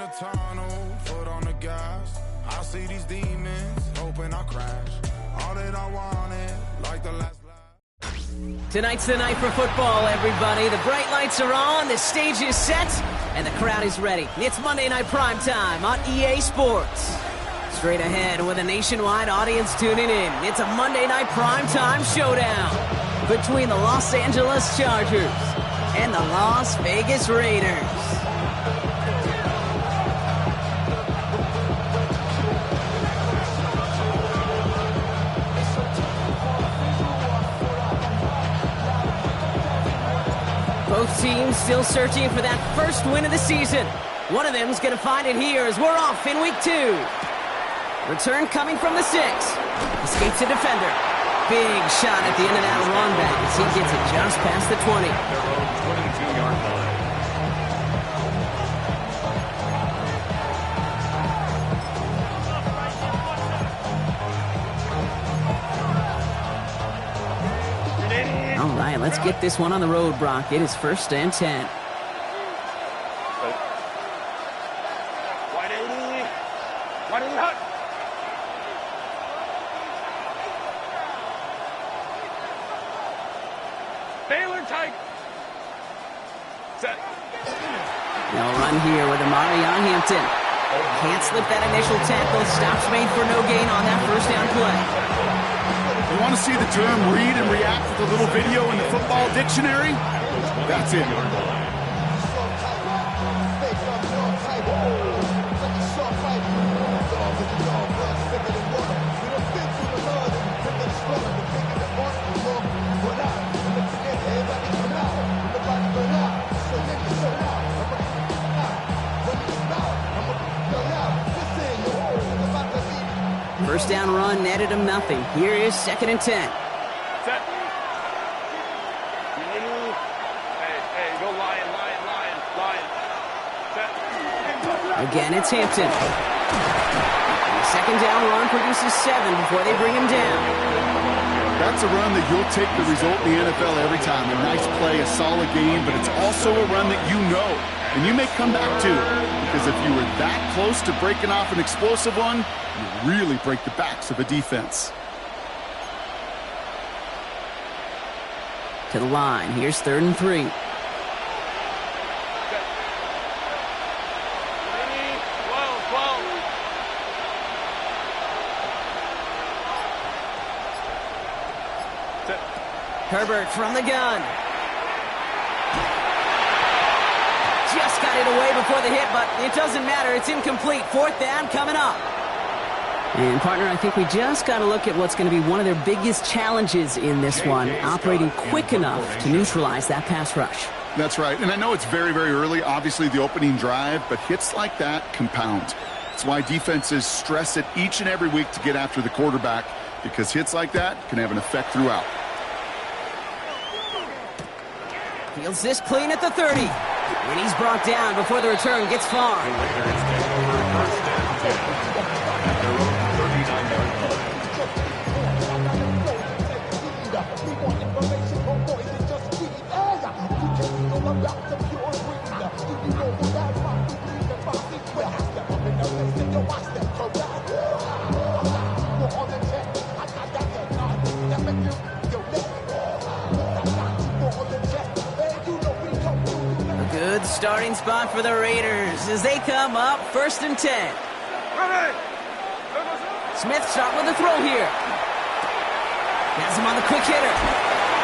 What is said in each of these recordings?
the tunnel, foot on the gas. I see these demons, hoping I crash. All that I wanted, like the last. Tonight's the night for football, everybody. The bright lights are on, the stage is set, and the crowd is ready. It's Monday Night Primetime on EA Sports. Straight ahead with a nationwide audience tuning in, it's a Monday Night Primetime showdown between the Los Angeles Chargers and the Las Vegas Raiders. Both teams still searching for that first win of the season. One of them's going to find it here as we're off in week 2. Return coming from the 6. Escapes a defender. Big shot at the end of that run back as he gets it just past the 20. Their own 22-yard line. All right, let's get this one on the road, Brock. It is 1st and 10. Wide 80 hut. Baylor tight. Set. They'll run here with Amarion Hampton. Can't slip that initial tackle. Stops made for no gain on that first down play. You want to see the term read and react with a little video in the football dictionary? That's it. First down run netted him nothing. Here is 2nd and 10. Set. Hey, go lion. Set. Again, it's Hampton. And the 2nd down run produces 7 before they bring him down. That's a run that you'll take the result in the NFL every time. A nice play, a solid game, but it's also a run that you know, and you may come back to. Because if you were that close to breaking off an explosive one, you really break the backs of a defense. To the line. Here's 3rd and 3. Herbert from the gun. Just got it away before the hit, but it doesn't matter. It's incomplete. 4th down coming up. And, partner, I think we just got to look at what's going to be one of their biggest challenges in this one, operating quick enough to neutralize that pass rush. That's right, and I know it's very, very early, obviously the opening drive, but hits like that compound. That's why defenses stress it each and every week to get after the quarterback, because hits like that can have an effect throughout. Fields this clean at the 30. And he's brought down before the return gets far. Good starting spot for the Raiders as they come up 1st and 10. Smith start with a throw here. Has him on the quick hitter.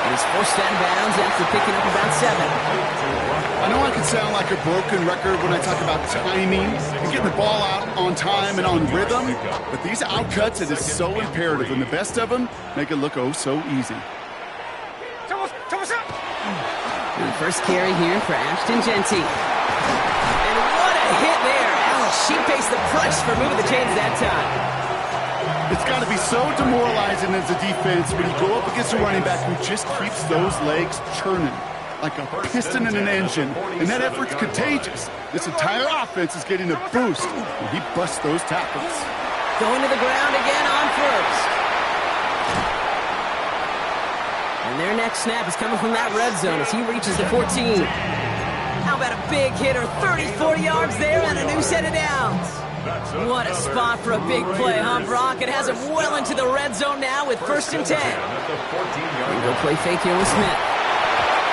And he's forced out of bounds after picking up about 7. I know I can sound like a broken record when I talk about timing and getting the ball out on time and on rhythm, but these outcuts, it is so imperative, and the best of them make it look oh so easy. And the first carry here for Ashton Jeanty. And what a hit there. She pays the price for moving the chains that time. It's got to be so demoralizing as a defense when you go up against a running back who just keeps those legs churning like a piston in an engine, and that effort's contagious. This entire offense is getting a boost when he busts those tackles. Going to the ground again on first. And their next snap is coming from that red zone as he reaches the 14. How about a big hitter, 30, 40 yards there and a new set of downs? What a spot for a big play, huh, Brock? It has him well into the red zone now with 1st and 10. Go play fake here with Smith.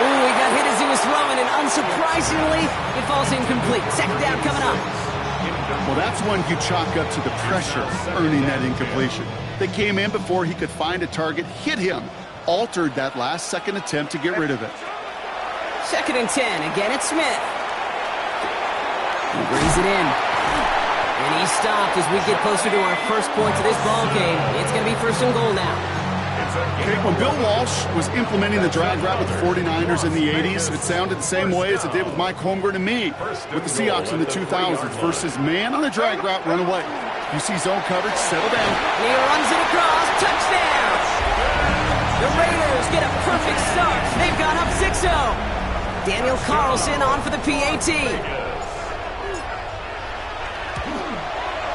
Ooh, he got hit as he was throwing, and unsurprisingly, it falls incomplete. 2nd down coming up. Well, that's one you chalk up to the pressure earning that incompletion. They came in before he could find a target, hit him, altered that last-second attempt to get rid of it. 2nd and 10. Again, it's Smith. He brings it in. And he's stopped as we get closer to our first point to this ball game. It's going to be 1st and goal now. Okay, when Bill Walsh was implementing the drag route with the 49ers in the 80s, it sounded the same way as it did with Mike Holmgren and me with the Seahawks in the 2000s versus man on a drag route, run away. You see zone coverage, settle down. And he runs it across, touchdown! The Raiders get a perfect start. They've gone up 6-0. Daniel Carlson on for the PAT.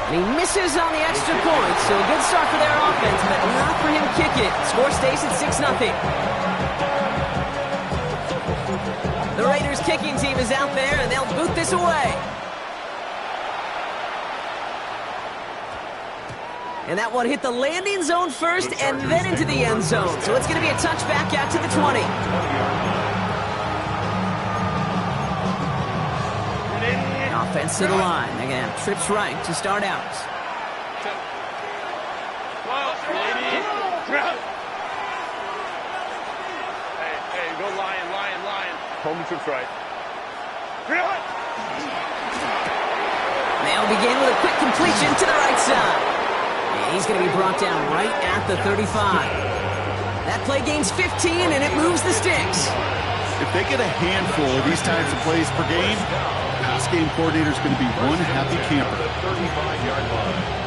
And he misses on the extra point, so a good start for their offense, but not for him kick it. Score stays at 6-0. The Raiders kicking team is out there, and they'll boot this away. And that one hit the landing zone first and then into the end zone. So it's going to be a touchback out to the 20. Offense to the line. They're going to have trips right to start out. Hey, go lion. Home trips right. They'll begin with a quick completion to the right side. And he's going to be brought down right at the 35. That play gains 15, and it moves the sticks. If they get a handful of these types of plays per game, pass game coordinator is going to be one happy camper. 35-yard line.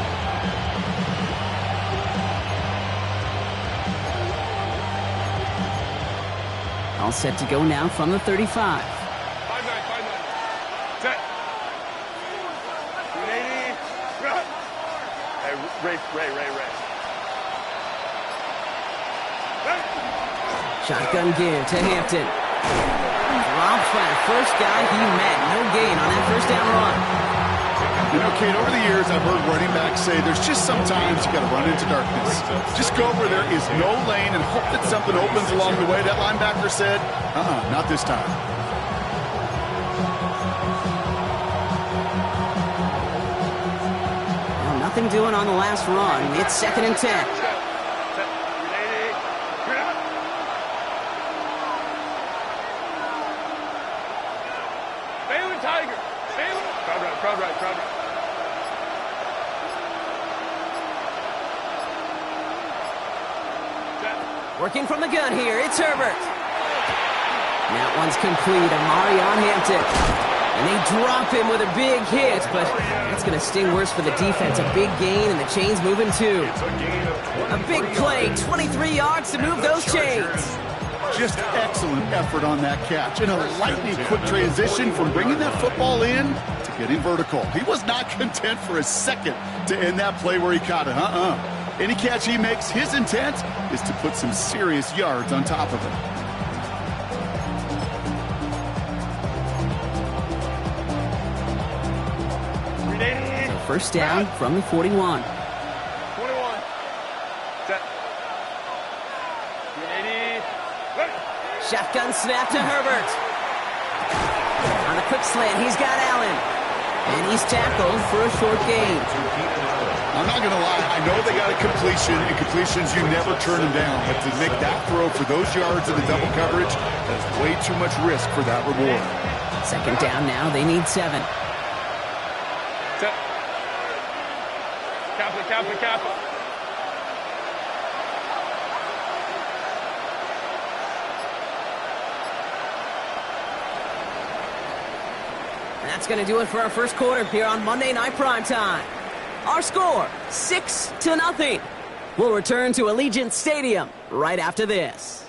All set to go now from the 35. 5-9. Set. 280. Hey, Ray. Shotgun give to Hampton. Drops by the first guy he met. No gain on that 1st down run. You know, Kate, over the years, I've heard running backs say there's just sometimes you got to run into darkness. Just go where there is no lane and hope that something opens along the way. That linebacker said, not this time. Well, nothing doing on the last run. It's 2nd and 10. Crowd right. Working from the gun here, it's Herbert. That one's complete, Amari on Hampton. And they drop him with a big hit, but that's going to sting worse for the defense. A big gain, and the chains moving too. A big play, 23 yards to move those chains. Just excellent effort on that catch. And a lightning quick transition from bringing that football in to getting vertical. He was not content for a second to end that play where he caught it. Any catch he makes, his intent is to put some serious yards on top of it. First down from the 41. 21. Set. 280. Shotgun snap to Herbert. On a quick slant, he's got Allen. And he's tackled for a short gain. I'm not going to lie. I know they got a completion, and completions, you never turn them down. But to make that throw for those yards in the double coverage, that's way too much risk for that reward. 2nd down now. They need 7. Set. Kappa. That's going to do it for our first quarter here on Monday Night Primetime. Our score, 6-0. We'll return to Allegiant Stadium right after this.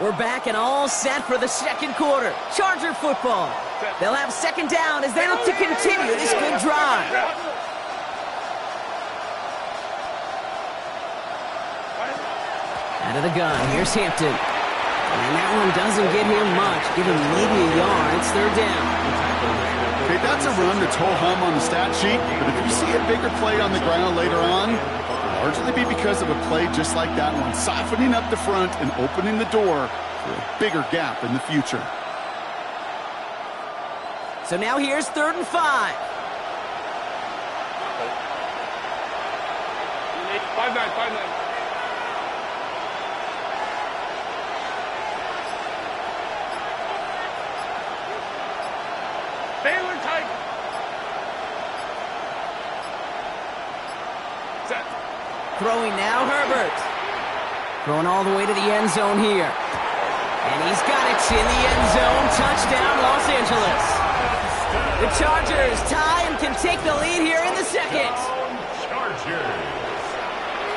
We're back and all set for the second quarter. Charger football. They'll have second down as they look to continue this good drive. Out of the gun, here's Hampton. And that one doesn't get him much. Give him maybe a yard. It's third down. Okay, that's a run that's ho-hum on the stat sheet, but if you see a bigger play on the ground later on, it'll largely be because of a play just like that one, softening up the front and opening the door for a bigger gap in the future. So now here's 3rd and 5. 5-9. Baylor tight. Set. Throwing now, Herbert. Throwing all the way to the end zone here. And he's got it in the end zone. Touchdown, Los Angeles. The Chargers tie and can take the lead here in the second.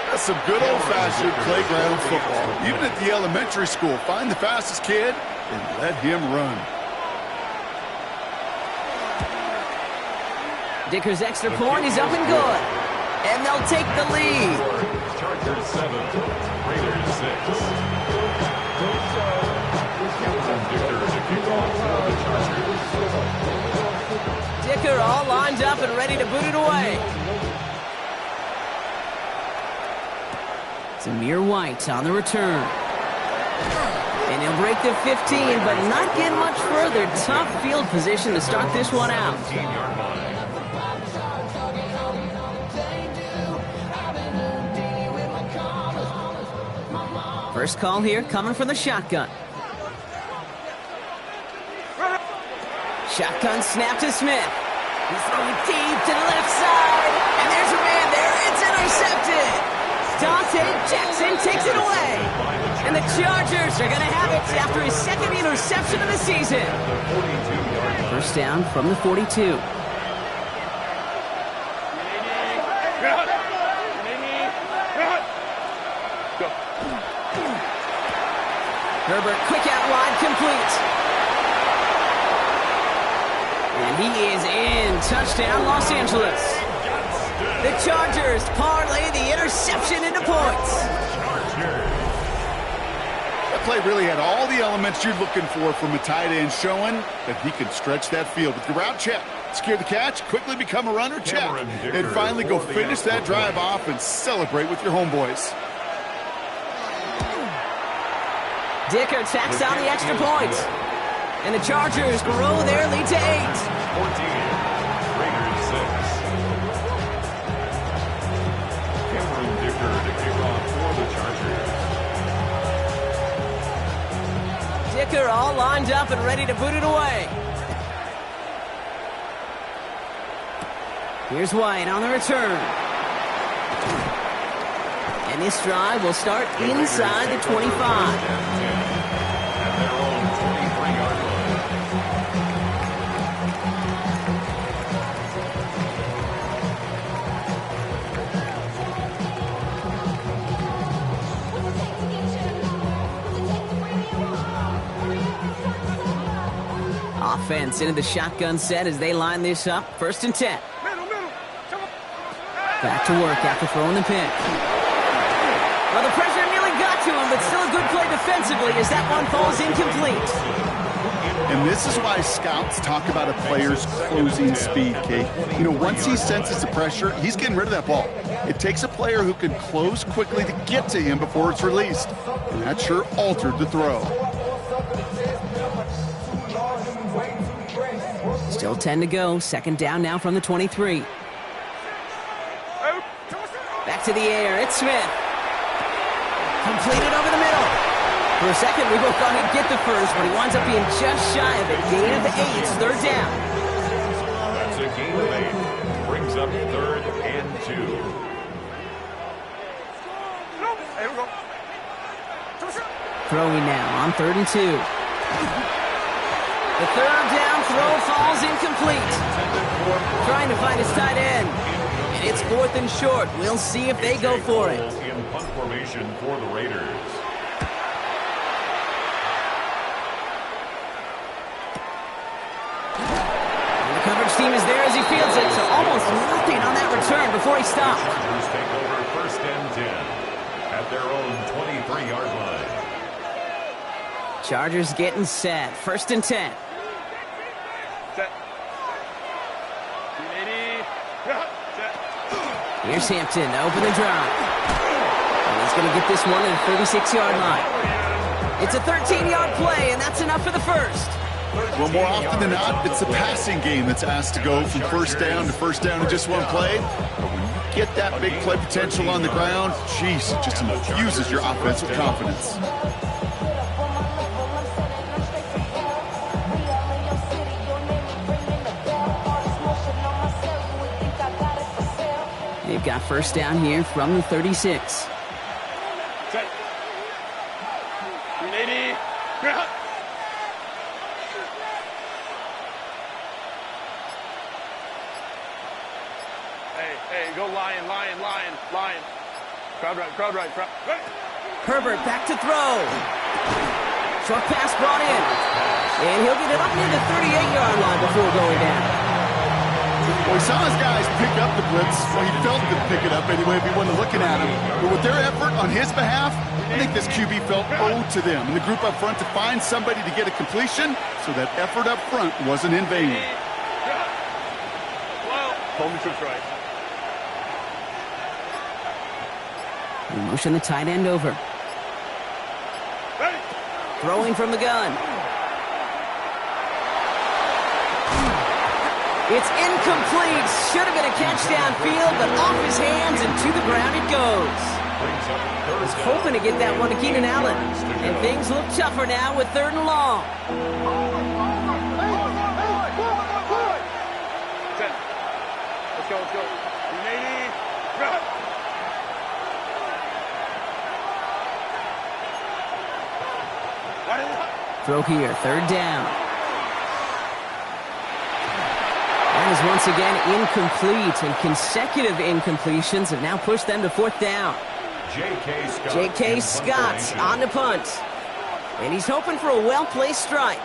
That's some good old-fashioned playground football. Even at the elementary school, find the fastest kid and let him run. Dicker's extra point is up and good. And they'll take the lead. Chargers 7, Raiders 6. Dicker all lined up and ready to boot it away. Zamir White on the return. And he'll break the 15, but not get much further. Tough field position to start this one out. First call here coming from the shotgun. Shotgun snap to Smith. He's throwing deep to the left side. And there's a man there. It's intercepted. Dante Jackson takes it away. And the Chargers are going to have it after his second interception of the season. First down from the 42. Herbert, quick out wide, complete. And he is in. Touchdown, Los Angeles. The Chargers parlay the interception into points. That play really had all the elements you're looking for from a tight end, showing that he can stretch that field with the route check, secure the catch, quickly become a runner check, and finally go finish that drive off and celebrate with your homeboys. Dicker tacks on the extra point. And the Chargers grow their lead to 8. 14, Raiders 6. Cameron Dicker to kick off for the Chargers. Dicker all lined up and ready to boot it away. Here's White on the return. And this drive will start inside the 25. Offense into the shotgun set as they line this up. 1st and 10. Back to work after throwing the pick. Well, the pressure nearly got to him, but still a good play defensively as that one falls incomplete. And this is why scouts talk about a player's closing speed, Kate. You know, once he senses the pressure, he's getting rid of that ball. It takes a player who can close quickly to get to him before it's released. And that sure altered the throw. Still 10 to go. 2nd down now from the 23. Back to the air. It's Smith. Completed over the middle. For a second, we both thought he'd get the first, but he winds up being just shy of it. Gain of 8. 3rd down. That's a gain of 8. Brings up 3rd and 2. Throwing now on 3rd and 2. The 3rd down throw falls incomplete. Trying to find his tight end. And it's 4th and short. We'll see if they go for it. In punt formation for the Raiders. team is there as he fields it, so almost nothing on that return before he stopped. Chargers take over 1st and 10 at their own 23-yard line. Chargers getting set. 1st and 10. Set. 80. Set. Here's Hampton to open the drive. And he's going to get this one at the 36-yard line. It's a 13-yard play, and that's enough for the first. Well, more often than not, it's the passing game that's asked to go from first down in just one play. But when you get that big play potential on the ground, geez, it just infuses your offensive confidence. They've got first down here from the 36. Set. 80. Hey, go lion. Crowd right. Herbert back to throw. Short pass brought in. And he'll get it up near the 38-yard line before going down. Well, he saw his guys pick up the blitz. Well, he felt them pick it up anyway if he wasn't looking at him. But with their effort on his behalf, I think this QB felt owed to them and the group up front to find somebody to get a completion, so that effort up front wasn't in vain. Hold the troops right. We motion the tight end over. Ready. Throwing from the gun. It's incomplete. Should have been a catch downfield, but off his hands and to the ground it goes. Was hoping to get that one to Keenan Allen. And things look tougher now with 3rd and long. Let's go. 80. Run. Throw here, 3rd down. That is once again incomplete, and consecutive incompletions have now pushed them to 4th down. J.K. Scott on the punt. And he's hoping for a well-placed strike.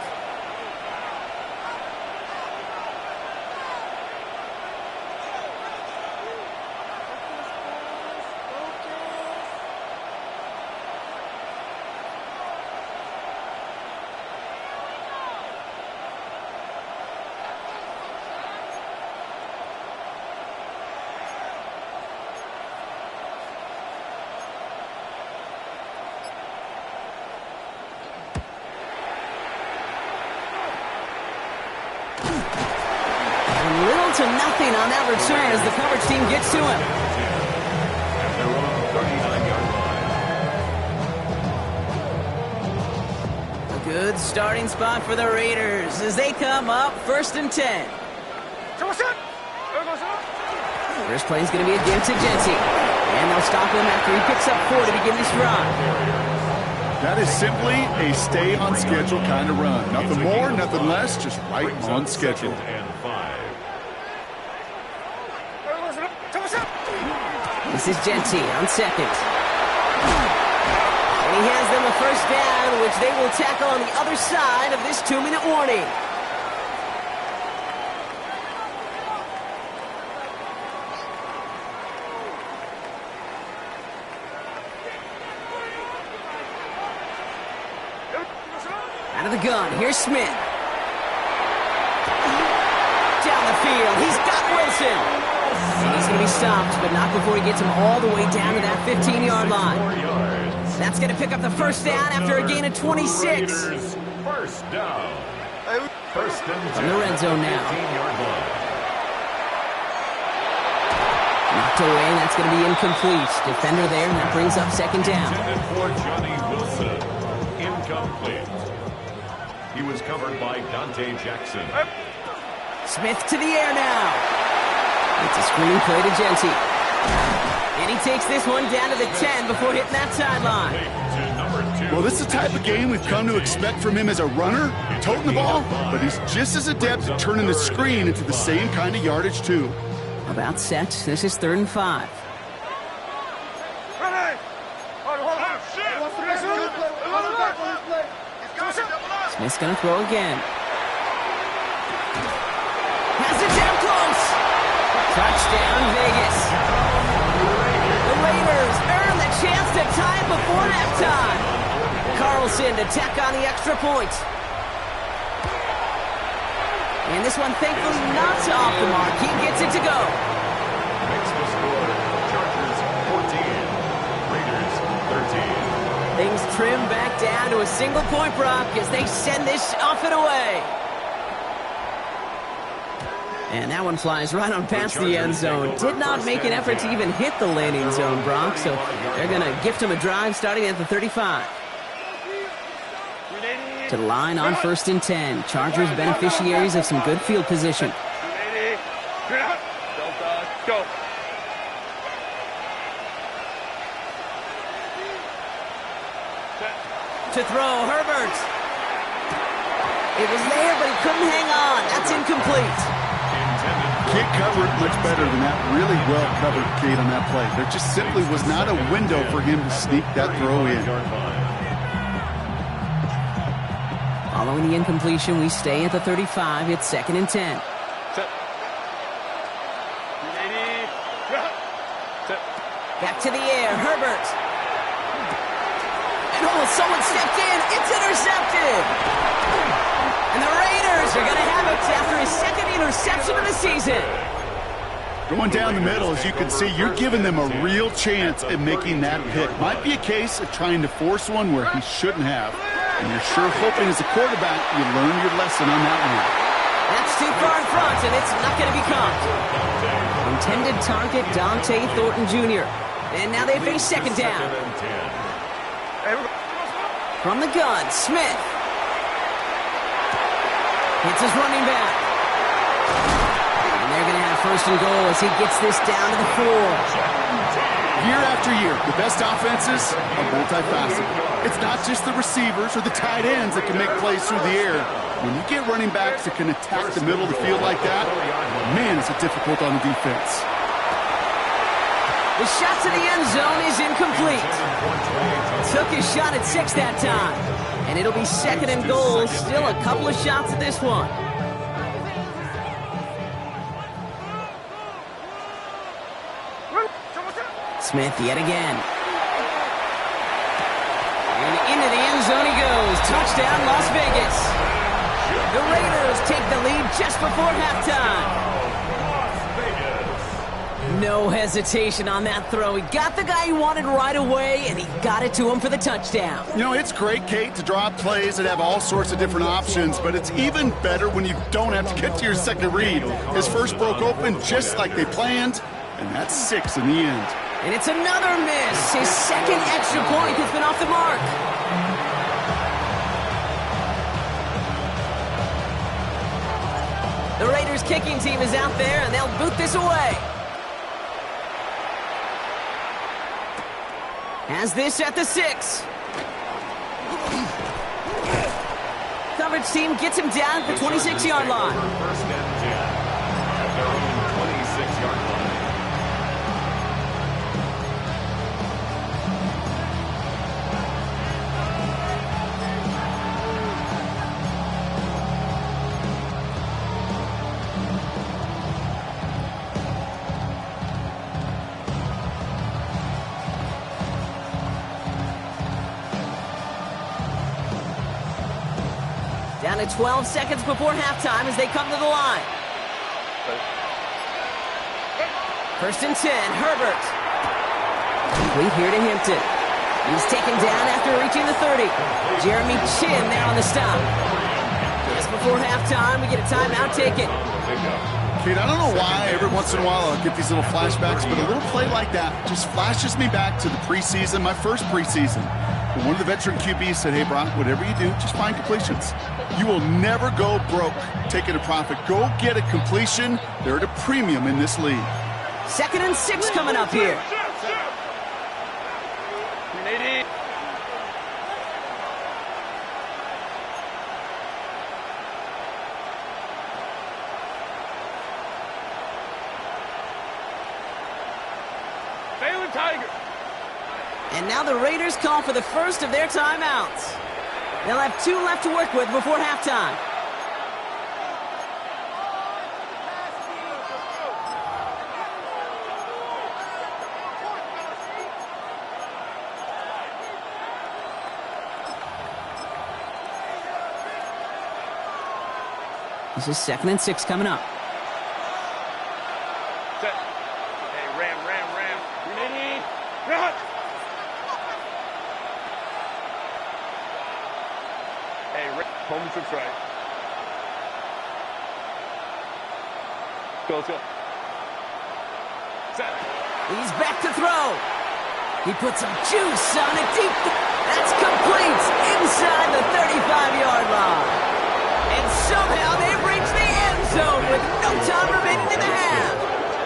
To nothing on that return as the coverage team gets to him. At their own 39-yard line. A good starting spot for the Raiders as they come up 1st and 10. First play is going to be against Genty. And they'll stop him after he picks up 4 to begin this drive. That is simply a stay-on-schedule kind of run. Nothing more, nothing less, just right on schedule. This is Genty on 2nd. And he has them a first down, which they will tackle on the other side of this 2-minute warning. Out of the gun, here's Smith. Down the field, he's got Wilson. And he's going to be stopped, but not before he gets him all the way down to that 15-yard line. That's going to pick up the first down after a gain of 26. First down. First and 10. From the red zone now. 15-yard line. Knocked away, and that's going to be incomplete. Defender there, and that brings up 2nd down. Intended for Johnny Wilson. Incomplete. He was covered by Dante Jackson. Smith to the air now. It's a screen play to Genty. And he takes this one down to the 10 before hitting that sideline. Well, this is the type of game we've come to expect from him as a runner, toting the ball, but he's just as adept at turning the screen into the same kind of yardage, too. About set. This is 3rd and 5. Smith's going to throw again. Has it down. Touchdown, Vegas. The Raiders earn the chance to tie it before halftime. Carlson to tack on the extra point. And this one, thankfully, not off the mark. He gets it to go. Makes the score. Chargers 14. Raiders 13. Things trim back down to a single point, Brock, as they send this off and away. And that one flies right on past the end zone. Did not make an effort to even hit the landing zone, Brock, so they're going to gift him a drive starting at the 35. To the line on 1st and 10. Chargers beneficiaries of some good field position. Go. To throw, Herbert. It was there, but he couldn't hang on. That's incomplete. Can't cover it much better than that. Really well covered, Kate, on that play. There just simply was not a window for him to sneak that throw in. Following the incompletion, we stay at the 35. It's 2nd and 10. Back to the air, Herbert. And someone stepped in. It's intercepted. And the Raiders are going to have it after his 2nd interception of the season. Going down the middle, as you can see, you're giving them a real chance at making that pick. Might be a case of trying to force one where he shouldn't have. And you're sure hoping as a quarterback you learn your lesson on that one. That's too far in front, and it's not going to be caught. Intended target, Dante Thornton Jr. And now they face 2nd down. From the gun, Smith. Hits his running back. And they're going to have 1st and goal as he gets this down to the 4. Year after year, the best offenses are multifaceted. It's not just the receivers or the tight ends that can make plays through the air. When you get running backs that can attack the middle of the field like that, man, is it difficult on the defense. The shot to the end zone is incomplete. Took his shot at 6 that time. And it'll be 2nd and goal. Still a couple of shots at this one. Smith yet again. And into the end zone he goes. Touchdown, Las Vegas. The Raiders take the lead just before halftime. No hesitation on that throw. He got the guy he wanted right away, and he got it to him for the touchdown. You know, it's great, Kate, to draw up plays that have all sorts of different options, but it's even better when you don't have to get to your second read. His first broke open just like they planned, and that's 6 in the end. And it's another miss. His 2nd extra point has been off the mark. The Raiders kicking team is out there, and they'll boot this away. Has this at the 6. Coverage team gets him down at the 26-yard line. 1st and 10 at their own 26-yard line. Down to 12 seconds before halftime as they come to the line. 1st and 10, Herbert. Complete here to Hampton. He's taken down after reaching the 30. Jeremy Chin there on the stop. Just before halftime, we get a timeout taken. Kate, I don't know why every once in a while I'll get these little flashbacks, but a little play like that just flashes me back to the preseason, my first preseason. And one of the veteran QBs said, hey, Brock, whatever you do, just find completions. You will never go broke taking a profit. Go get a completion. They're at a premium in this league. 2nd and 6 coming up here. Tiger. And now the Raiders call for the first of their timeouts. They'll have 2 left to work with before halftime. This is 2nd and 6 coming up. Set. Hey, ram. Ready? Run! Hey, home 6 right. Go, let's go. Set. He's back to throw. He puts some juice on it deep. That's complete inside the 35-yard line. And somehow they've reached the end zone with no time remaining in the half.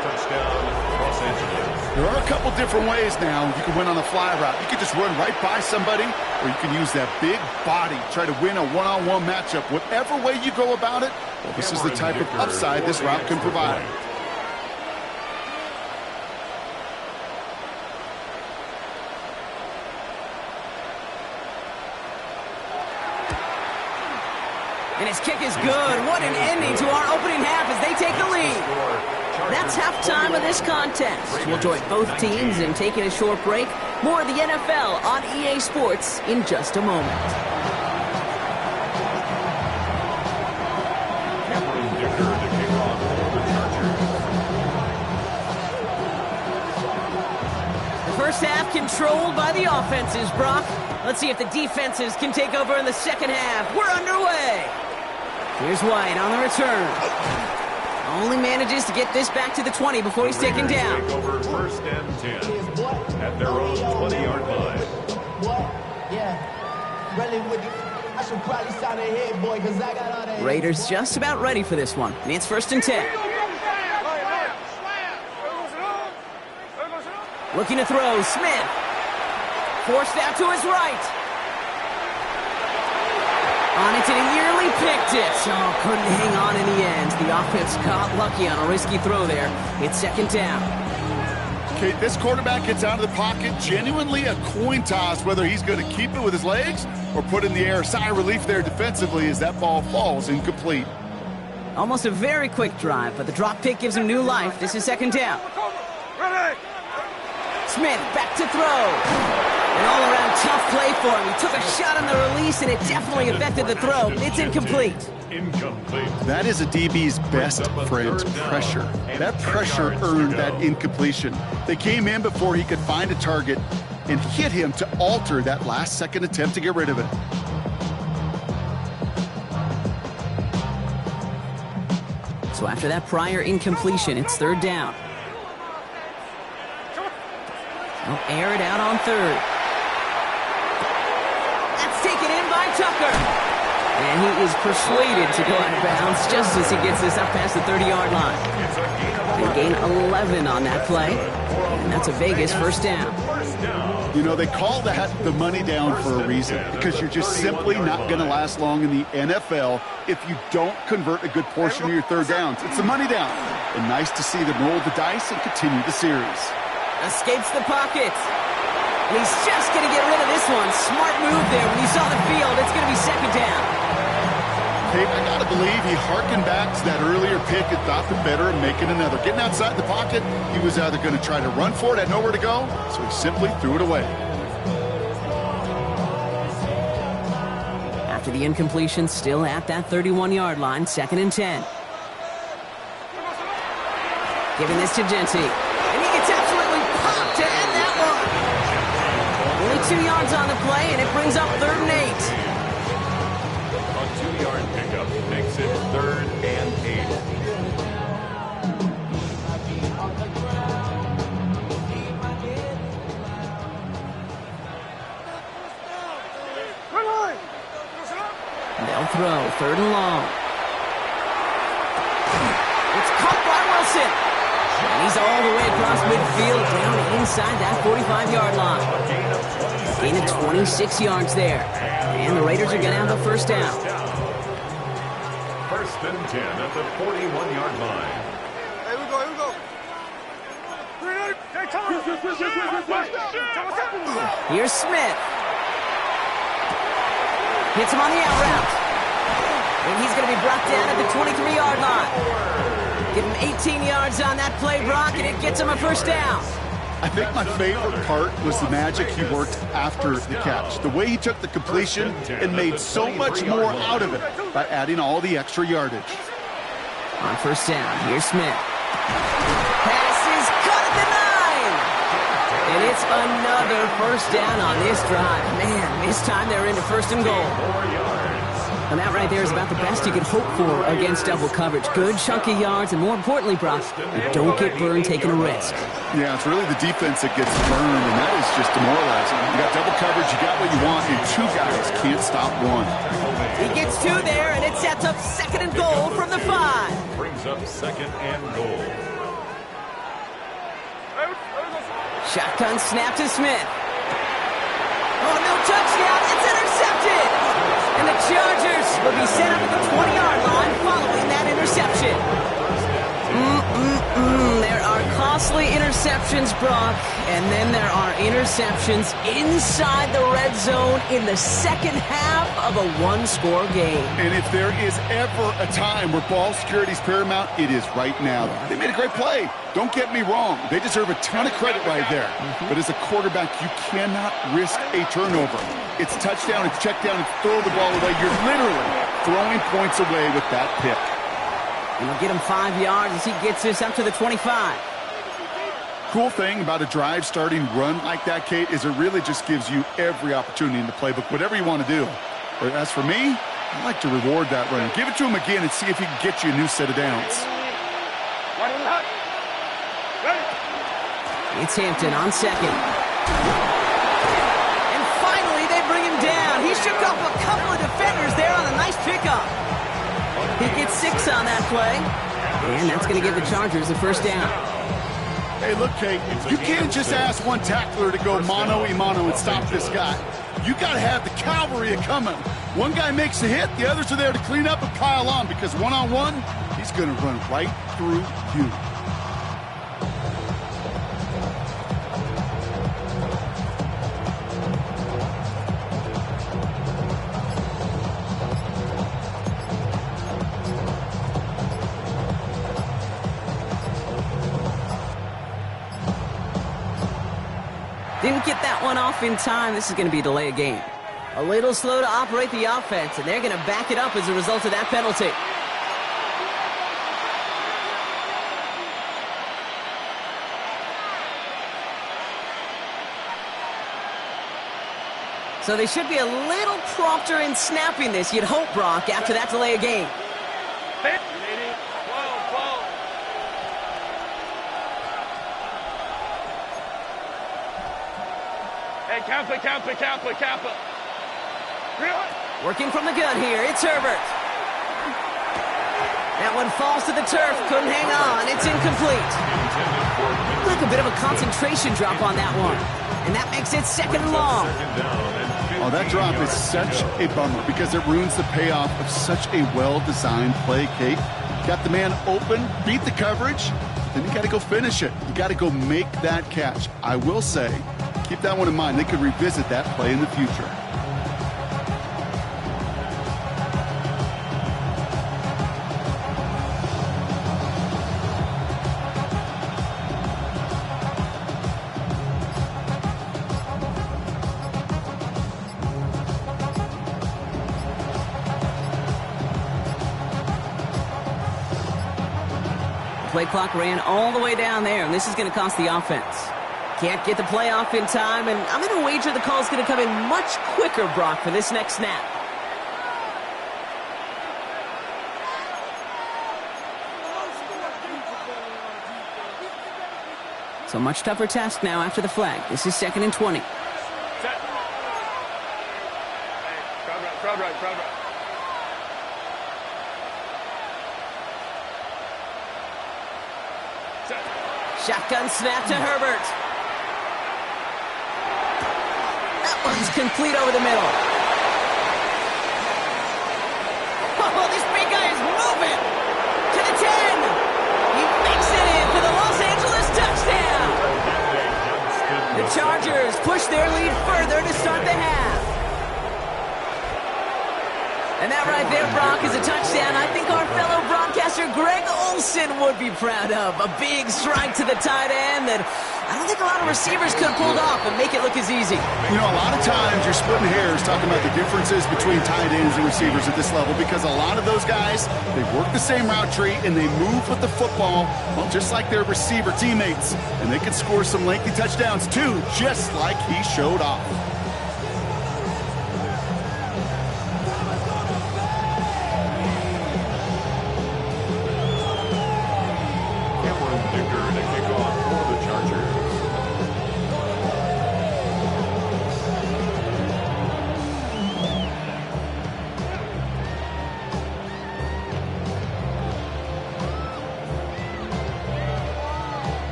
Touchdown, Los Angeles. There are a couple different ways now you can win on a fly route. You can just run right by somebody, or you can use that big body, try to win a one-on-one matchup. Whatever way you go about it, well, this is the type of upside this route can provide. And his kick is good. What an ending to our opening half as they take the lead. That's halftime of this contest. We'll join both teams in taking a short break. More of the NFL on EA Sports in just a moment. Cameron Dicker to kick off for the Chargers. The first half controlled by the offenses, Brock. Let's see if the defenses can take over in the second half. We're underway. Here's White on the return. Only manages to get this back to the 20 before he's taken down. Take over 1st and 10 at their own 20-yard line. What? Yeah. Really with you. I should probably sign ahead, boy, because I got all that. Raiders just about ready for this one. And it's 1st and 10. Looking to throw. Smith. Forced out to his right. On it, and he nearly picked it. Oh, couldn't hang on in the end. The offense got lucky on a risky throw there. It's 2nd down. Okay, this quarterback gets out of the pocket. Genuinely a coin toss whether he's going to keep it with his legs or put in the air. Sigh of relief there defensively as that ball falls incomplete. Almost a very quick drive, but the drop pick gives him new life. This is 2nd down. Smith back to throw. An all-around tough play for him. He took a shot on the release, and it definitely affected the throw. It's incomplete. Incomplete. That is a DB's best friend, pressure. That pressure earned that incompletion. They came in before he could find a target and hit him to alter that last-second attempt to get rid of it. So after that prior incompletion, it's 3rd down. They'll air it out on 3rd. That's taken in by Tucker. And he is persuaded to go out of bounds just as he gets this up past the 30-yard line. They gain 11 on that play. And that's a Vegas 1st down. You know, they call that the money down for a reason, because you're just simply not going to last long in the NFL if you don't convert a good portion of your 3rd downs. It's the money down. And nice to see them roll the dice and continue the series. Escapes the pocket. He's just going to get rid of this one. Smart move there. When he saw the field, it's going to be 2nd down. Hey, I got to believe he harkened back to that earlier pick and thought the better of making another. Getting outside the pocket, he was either going to try to run for it, had nowhere to go, so he simply threw it away. After the incompletion, still at that 31-yard line, 2nd and 10. Giving this to Genty. And he gets absolutely popped to end that one. Only 2 yards on the play, and it brings up 3rd and 8. A 2-yard pickup makes it 3rd and 8. They'll throw 3rd and long. It's caught by Wilson. And he's all the way across midfield down inside that 45-yard line. Gain of 26 yards there. And the Raiders are going to have a 1st down. 1st and 10 at the 41-yard line. Here we go. Here's Smith. Hits him on the out route. And he's going to be brought down at the 23-yard line. Give him 18 yards on that play, Brock, and it gets him a 1st down. I think my favorite part was the magic he worked after the catch. The way he took the completion and made so much more out of it by adding all the extra yardage. On first down, here's Smith. Pass is cut at the 9. And it's another first down on this drive. Man, this time they're into first and goal. And that right there is about the best you can hope for against double coverage. Good chunky yards, and more importantly, Brock, you don't get burned taking a risk. Yeah, it's really the defense that gets burned, and that is just demoralizing. You got double coverage, you got what you want, and two guys can't stop one. He gets two there, and it sets up second and goal from the 5. Brings up second and goal. Shotgun snap to Smith. Oh, no touchdown. It's intercepted. And the Chargers will be set up at the 20-yard line following that interception. There are costly interceptions, Brock, and then there are interceptions inside the red zone in the second half of a one-score game. And if there is ever a time where ball security is paramount, it is right now. They made a great play. Don't get me wrong. They deserve a ton of credit right there. But as a quarterback, you cannot risk a turnover. It's touchdown, it's check down, it's throw the ball away. You're literally throwing points away with that pick. And we'll get him 5 yards as he gets this up to the 25. Cool thing about a drive starting run like that, Kate, is it really just gives you every opportunity in the playbook, whatever you want to do. But as for me, I like to reward that run. Give it to him again and see if he can get you a new set of downs. It's Hampton on second. And finally, they bring him down. He shook off a couple of defenders there on a nice pickup. He gets 6 on that play. And that's going to give the Chargers a first down. Hey, look, Kate, you can't just ask one tackler to go mano-a-mano and stop this guy. You got to have the cavalry coming. One guy makes a hit, the others are there to clean up and pile on, because one-on-one, he's going to run right through you. Didn't get that one off in time. This is going to be a delay of game. A little slow to operate the offense, and they're going to back it up as a result of that penalty. So they should be a little prompter in snapping this, you'd hope, Brock, after that delay of game. Kappa. Really? Working from the gun here, it's Herbert. That one falls to the turf, couldn't hang on, it's incomplete. Like a bit of a concentration drop on that one. And that makes it second and long. Oh, that drop is such a bummer because it ruins the payoff of such a well-designed play, Kate. Got the man open, beat the coverage, then you got to go finish it. You got to go make that catch. I will say, keep that one in mind. They could revisit that play in the future. Play clock ran all the way down there, and this is going to cost the offense. Can't get the play off in time, and I'm going to wager the call is going to come in much quicker, Brock, for this next snap. So much tougher task now after the flag. This is 2nd and 20. Crowd right. Shotgun snap to Herbert. That one's complete over the middle. Oh, this big guy is moving to the 10. He makes it in for the Los Angeles touchdown. The Chargers push their lead further to start the half. And that right there, Brock, is a touchdown I think our fellow broadcaster Greg Olsen would be proud of. A big strike to the tight end that I don't think a lot of receivers could have pulled off and make it look as easy. You know, a lot of times you're splitting hairs talking about the differences between tight ends and receivers at this level because a lot of those guys, they work the same route tree and they move with the football, well, just like their receiver teammates. And they can score some lengthy touchdowns too, just like he showed off.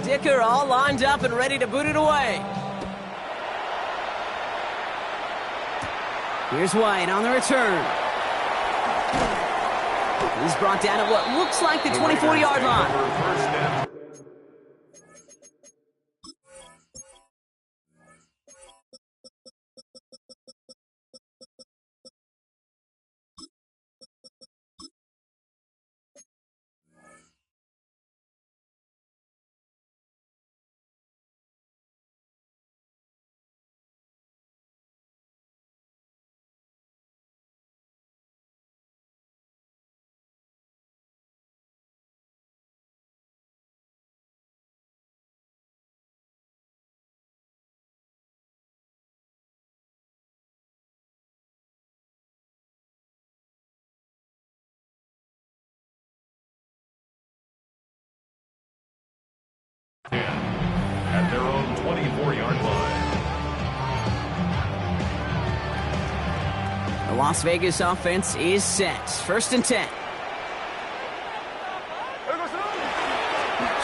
Dicker all lined up and ready to boot it away. Here's White on the return. He's brought down at what looks like the 24-yard line. At their own 24-yard line. The Las Vegas offense is set. 1st and 10.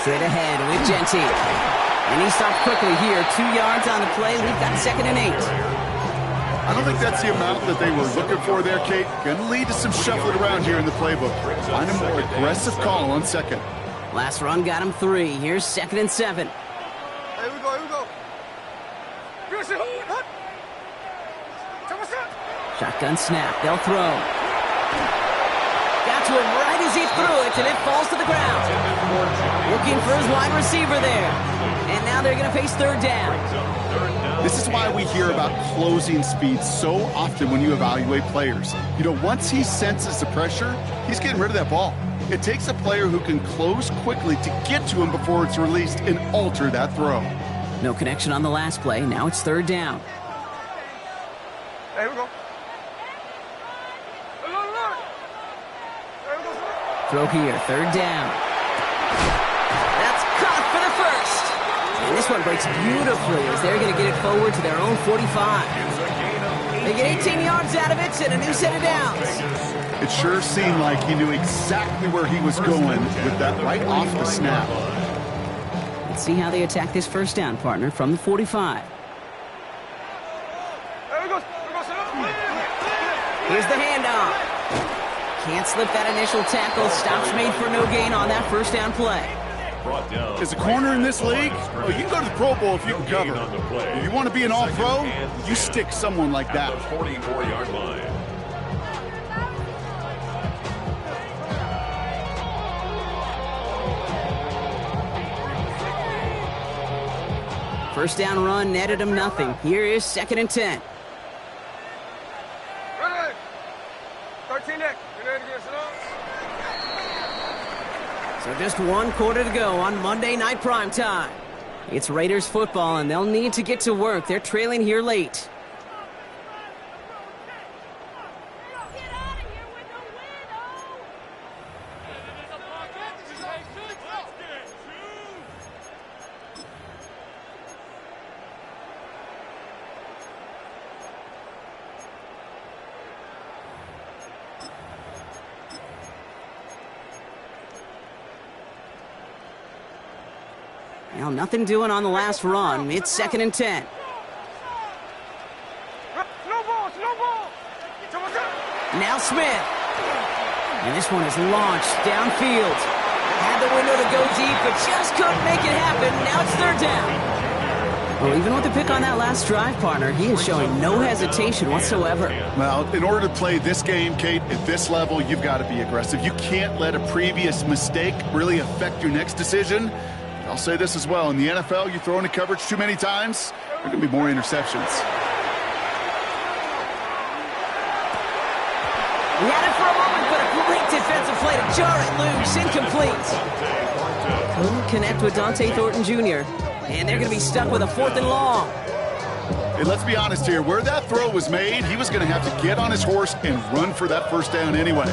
Straight ahead with Gentile. And he stopped quickly here. 2 yards on the play. We've got 2nd and 8. I don't think that's the amount that they were looking for there, Kate. Going to lead to some shuffling around here in the playbook. Find a more aggressive call on 2nd. Last run got him 3. Here's 2nd and 7. Here we go, here we go. Shotgun snap. They'll throw. Got to him right as he threw it, and it falls to the ground. Looking for his wide receiver there. And now they're going to face 3rd down. This is why we hear about closing speed so often when you evaluate players. You know, once he senses the pressure, he's getting rid of that ball. It takes a player who can close quickly to get to him before it's released and alter that throw. No connection on the last play. Now it's 3rd down. Here we go. Throw here, 3rd down. That's caught for the 1st. And this one breaks beautifully as they're going to get it forward to their own 45. They get 18 yards out of it and a new set of downs. It sure seemed like he knew exactly where he was going with that right off the snap. Let's see how they attack this 1st down, partner, from the 45. Here's the handoff. Can't slip that initial tackle. Stops made for no gain on that 1st down play. As a corner in this league, oh, you can go to the Pro Bowl if you can cover. If you want to be an all-pro, you stick someone like that. 44-yard line. First down run netted him nothing. Here is 2nd and 10. Ready. 13 neck. You ready to get set up? So just 1 quarter to go on Monday Night Primetime. It's Raiders football, and they'll need to get to work. They're trailing here late. Well, nothing doing on the last run. It's 2nd and 10. No ball, no ball. Now Smith. And this one is launched downfield. Had the window to go deep, but just couldn't make it happen. Now it's 3rd down. Well, even with the pick on that last drive, partner, he is showing no hesitation whatsoever. Well, in order to play this game, Kate, at this level, you've got to be aggressive. You can't let a previous mistake really affect your next decision. I'll say this as well. In the NFL, you throw into coverage too many times, there are going to be more interceptions. He had it for a moment, but a great defensive play to jar it loose. Incomplete. Couldn't connect with Dante Thornton Jr., and they're going to be stuck with a 4th and long. Hey, let's be honest here. Where that throw was made, he was going to have to get on his horse and run for that first down anyway.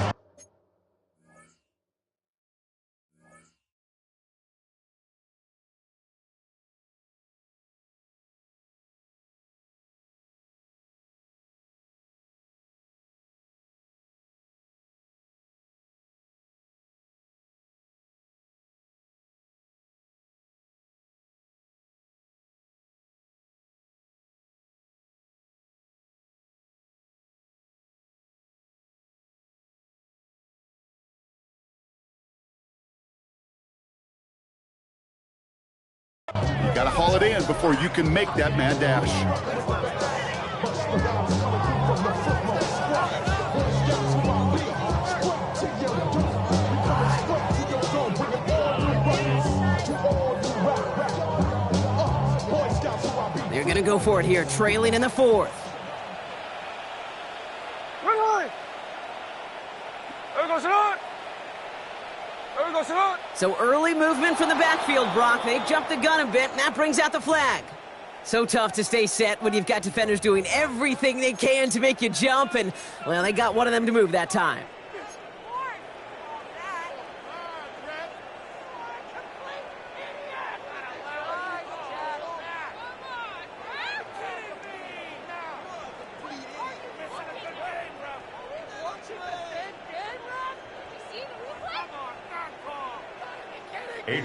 You got to haul it in before you can make that mad dash. They're going to go for it here, trailing in the 4th. So early movement from the backfield, Brock. They jumped the gun a bit, and that brings out the flag. So tough to stay set when you've got defenders doing everything they can to make you jump, and, well, they got one of them to move that time.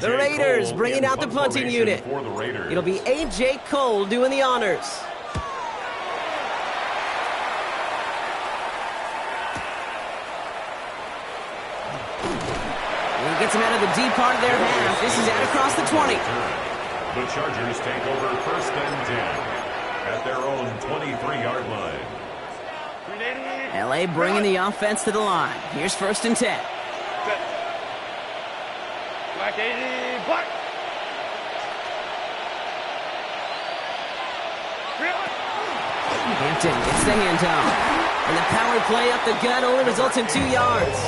The Raiders bringing out the punting unit. It'll be A.J. Cole doing the honors. And he gets him out of the deep part of their half. This is out across the 20. The Chargers take over 1st and 10 at their own 23-yard line. L.A. bringing the offense to the line. Here's 1st and 10. Black 80, black. Hampton gets the handoff. And the power play up the gut only results in 2 yards.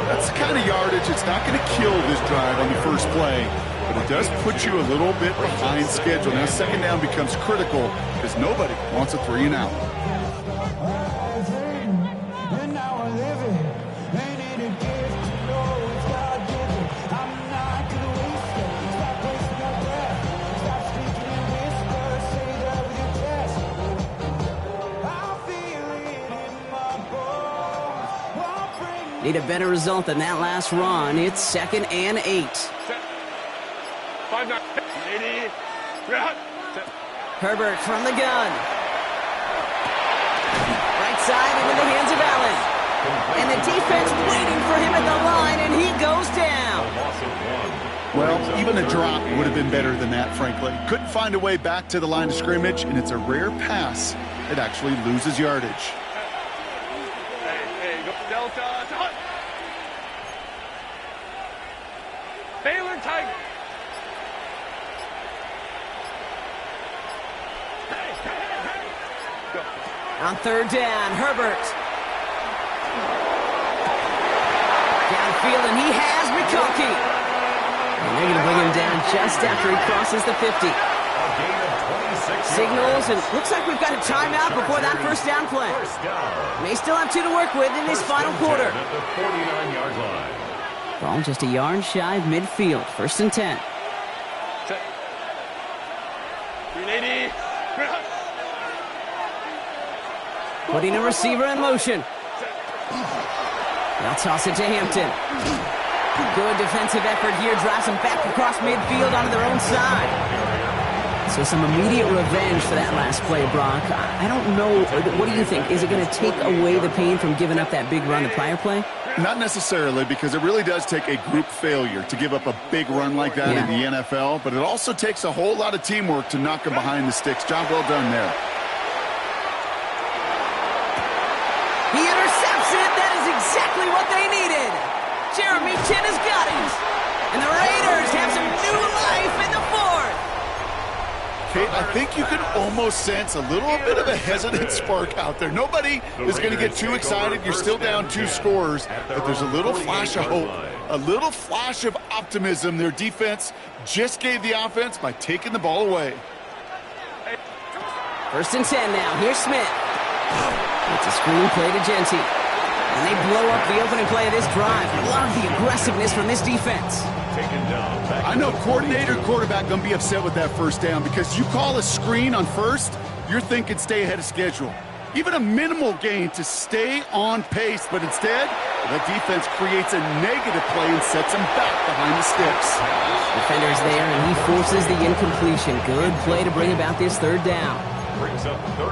That's the kind of yardage. It's not going to kill this drive on the first play, but it does put you a little bit behind schedule. Now 2nd down becomes critical because nobody wants a 3 and out. Need a better result than that last run. It's 2nd and 8. 5-9, 80, Herbert from the gun. Right side into the hands of Allen. And the defense waiting for him at the line, and he goes down. Well, even a drop would have been better than that, frankly. Couldn't find a way back to the line of scrimmage, and it's a rare pass that actually loses yardage. Hey, go Delta. Baylor Tiger. On 3rd down, Herbert. Downfield, and he has McConkey. And they're going to bring him down just after he crosses the 50. Signals, and looks like we've got a timeout before that 1st down play. May still have 2 to work with in this final quarter. Ball just a yard shy of midfield. 1st and 10. 380. Putting a receiver in motion. They'll toss it to Hampton. Good defensive effort here. Drives them back across midfield onto their own side. So some immediate revenge for that last play, Brock. I don't know. What do you think? Is it going to take away the pain from giving up that big run the prior play? Not necessarily, because it really does take a group failure to give up a big run like that in the NFL, but it also takes a whole lot of teamwork to knock them behind the sticks. Job well done there. He intercepts it. That is exactly what they needed. Jeremy Chinn has got it. And the Raiders have some new life in the fourth. Kate, I think you can almost sense a little bit of a hesitant spark out there. Nobody is going to get too excited. You're still down 2 scores, but there's a little flash of hope, a little flash of optimism. Their defense just gave the offense by taking the ball away. 1st and 10 now. Here's Smith. It's a screen play to Genty. And they blow up the opening play of this drive. Love the aggressiveness from this defense. I know coordinator, quarterback going to be upset with that 1st down because you call a screen on 1st, you're thinking stay ahead of schedule. Even a minimal gain to stay on pace, but instead, the defense creates a negative play and sets him back behind the sticks. Defender's there, and he forces the incompletion. Good play to bring about this 3rd down.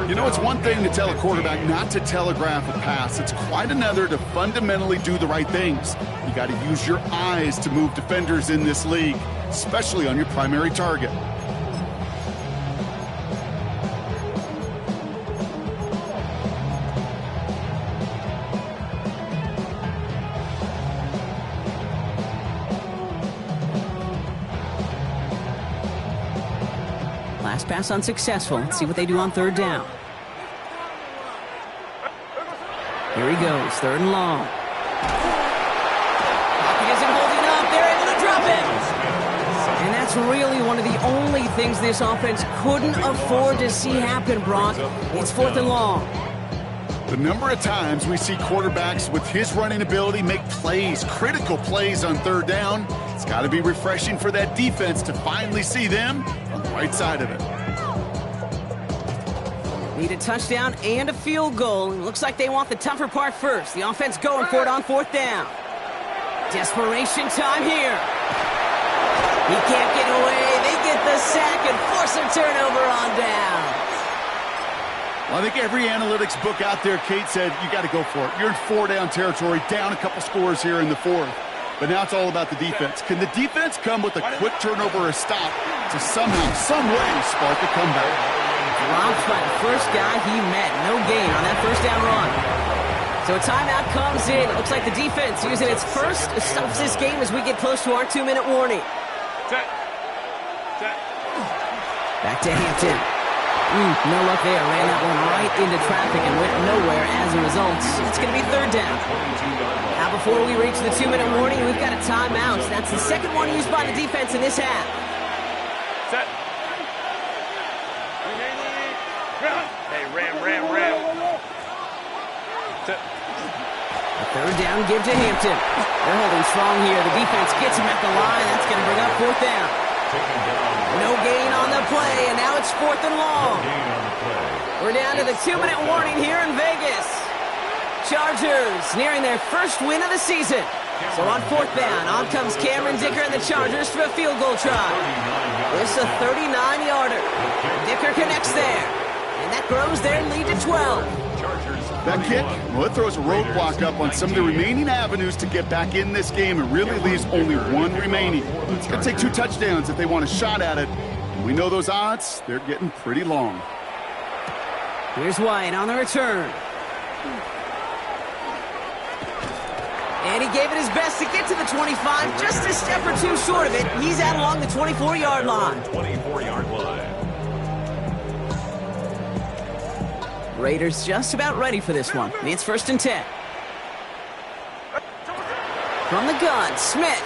You know, it's one thing to tell a quarterback not to telegraph a pass. It's quite another to fundamentally do the right things. You got to use your eyes to move defenders in this league, especially on your primary target. Last pass unsuccessful. Let's see what they do on 3rd down. Here he goes, 3rd and long. Pocket isn't holding up. They're able to drop it. And that's really one of the only things this offense couldn't afford to see happen, Brock. It's 4th and long. The number of times we see quarterbacks with his running ability make plays, critical plays on 3rd down, it's got to be refreshing for that defense to finally see them on the right side of it. Need a touchdown and a field goal. It looks like they want the tougher part first. The offense going for it on 4th down. Desperation time here. He can't get away. They get the sack and force a turnover on down. Well, I think every analytics book out there, Kate, said you got to go for it. You're in 4-down territory, down a couple scores here in the 4th. But now it's all about the defense. Can the defense come with a quick turnover or a stop to somehow, some way, spark a comeback? Dropped by the first guy he met. No gain on that 1st down run. So a timeout comes in. It looks like the defense using its first stops this game as we get close to our 2-minute warning. Back to Hampton. No luck there. Ran that one right into traffic and went nowhere as a result. It's going to be 3rd down. Now before we reach the 2-minute warning, we've got a timeout. That's the 2nd one used by the defense in this half. Set. Hey, ram. Set. A 3rd down give to Hampton. They're holding strong here. The defense gets him at the line. That's going to bring up 4th down. No gain on the play, and now it's 4th and long. We're down to the 2-minute warning here in Vegas. Chargers nearing their first win of the season. So on 4th down, on comes Cameron Dicker and the Chargers for a field goal try. This is a 39-yarder. Dicker connects there, and that grows their lead to 12. That kick, well, it throws a roadblock up on some of the remaining avenues to get back in this game and really leaves only one remaining. It's going to take 2 touchdowns if they want a shot at it. We know those odds, they're getting pretty long. Here's Wyatt on the return. And he gave it his best to get to the 25, just a step or 2 short of it. He's out along the 24-yard line. 24-yard line. Raiders just about ready for this one. It's 1st and 10. From the gun, Smith.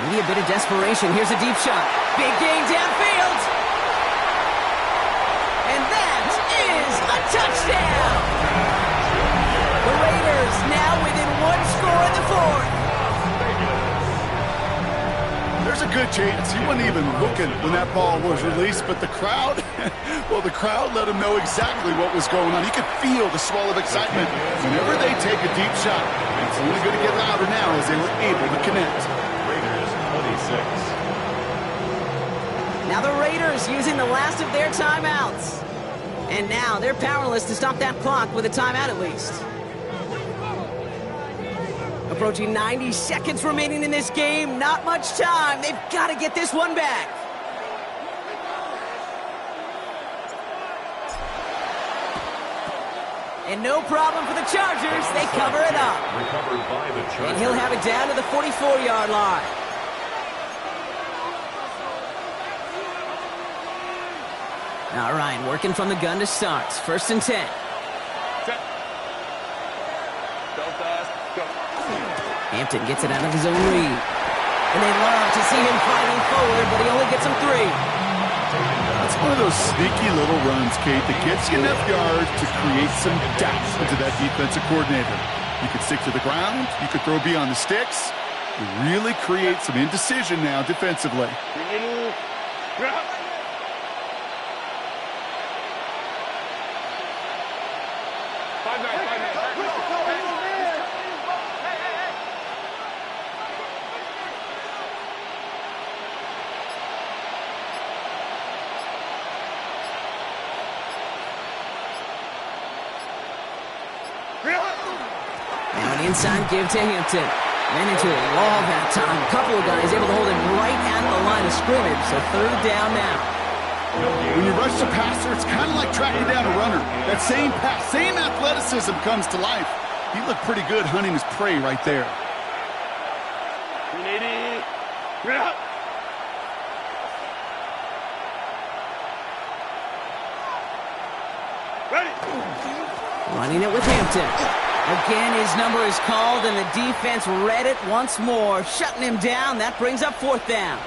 Maybe a bit of desperation. Here's a deep shot. Big gain downfield. And that is a touchdown. The Raiders now within 1 score in the 4th. There's a good chance he wasn't even looking when that ball was released, but the crowd, well, the crowd let him know exactly what was going on. He could feel the swell of excitement. Whenever they take a deep shot, it's only going to get louder now as they were able to connect. Raiders 26. Now the Raiders using the last of their timeouts. And now they're powerless to stop that clock with a timeout at least. Approaching 90 seconds remaining in this game. Not much time. They've got to get this one back. And no problem for the Chargers. They cover it up. Recovered by the Chargers. And he'll have it down to the 44-yard line. All right, working from the gun to start. 1st and 10. Hampton gets it out of his own read. And they love to see him fighting forward, but he only gets him 3. That's one of those sneaky little runs, Kate, that gets you enough yards to create some doubt into that defensive coordinator. You could stick to the ground. You could throw beyond the sticks. You really create some indecision now defensively. Now an inside give to Hampton. Ran into a wall that time. A couple of guys able to hold him right at the line of scrimmage. So 3rd down now. When you rush the passer, it's kind of like tracking down a runner. That same pass, same athleticism comes to life. He looked pretty good hunting his prey right there. Running it with Hampton. Again, his number is called, and the defense read it once more, shutting him down. That brings up 4th down.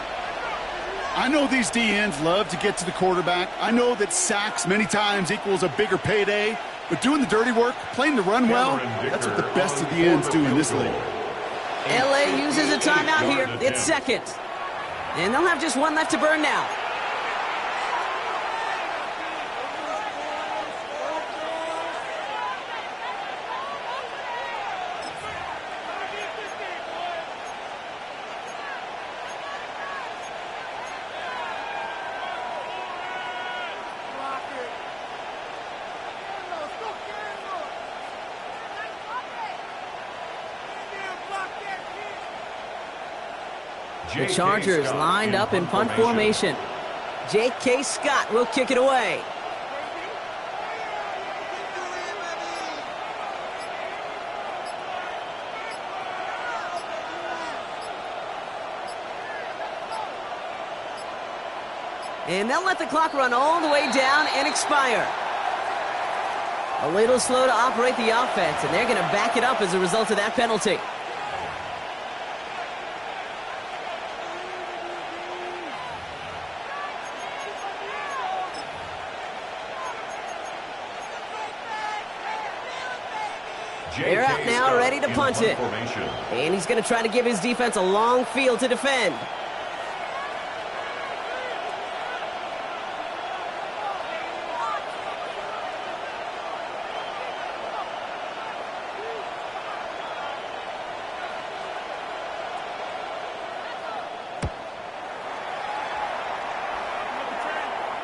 I know these DNs love to get to the quarterback. I know that sacks many times equals a bigger payday, but doing the dirty work, playing the run well, that's what the best of the ends do in this league. LA uses a timeout here. It's 2nd. And they'll have just one left to burn now. The Chargers lined up in punt formation. J.K. Scott will kick it away. And they'll let the clock run all the way down and expire. A little slow to operate the offense, and they're going to back it up as a result of that penalty. They're out now, ready to punt it. And he's going to try to give his defense a long field to defend.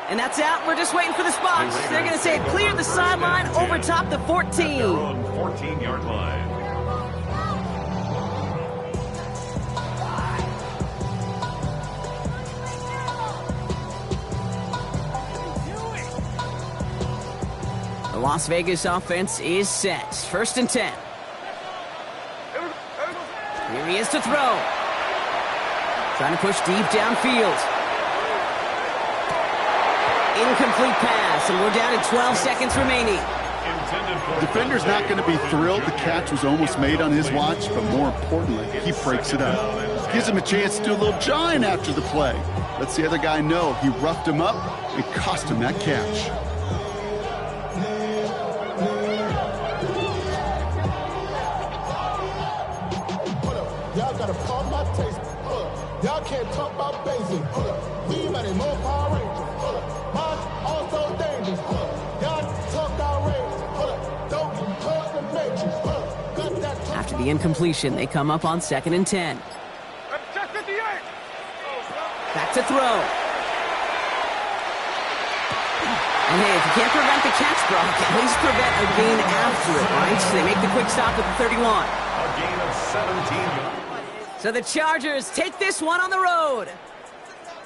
And that's out. We're just waiting for the spots. They're going to say it cleared the sideline over top the 14. Their own 14-yard line. The Las Vegas offense is set. 1st and 10. Here he is to throw. Trying to push deep downfield. Incomplete pass, and we're down to 12 seconds remaining. Defender's not going to be thrilled the catch was almost made on his watch, but more importantly, he breaks it up. Gives him a chance to do a little jawing after the play. Lets the other guy know he roughed him up and cost him that catch. Y'all got to pump my taste. Y'all can't talk about basic. We might as more Power Rangers. Also dangerous. Y'all talk outrageous. Don't talk the matrix. After the incompletion, they come up on 2nd and 10. Back to throw. And hey, if you can't prevent the catch, Brock, at least prevent a gain after it, right? So they make the quick stop at the 31. A gain of 17 yards. So the Chargers take this one on the road.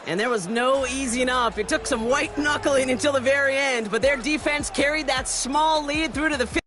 And there was no easing up. It took some white knuckling until the very end, but their defense carried that small lead through to the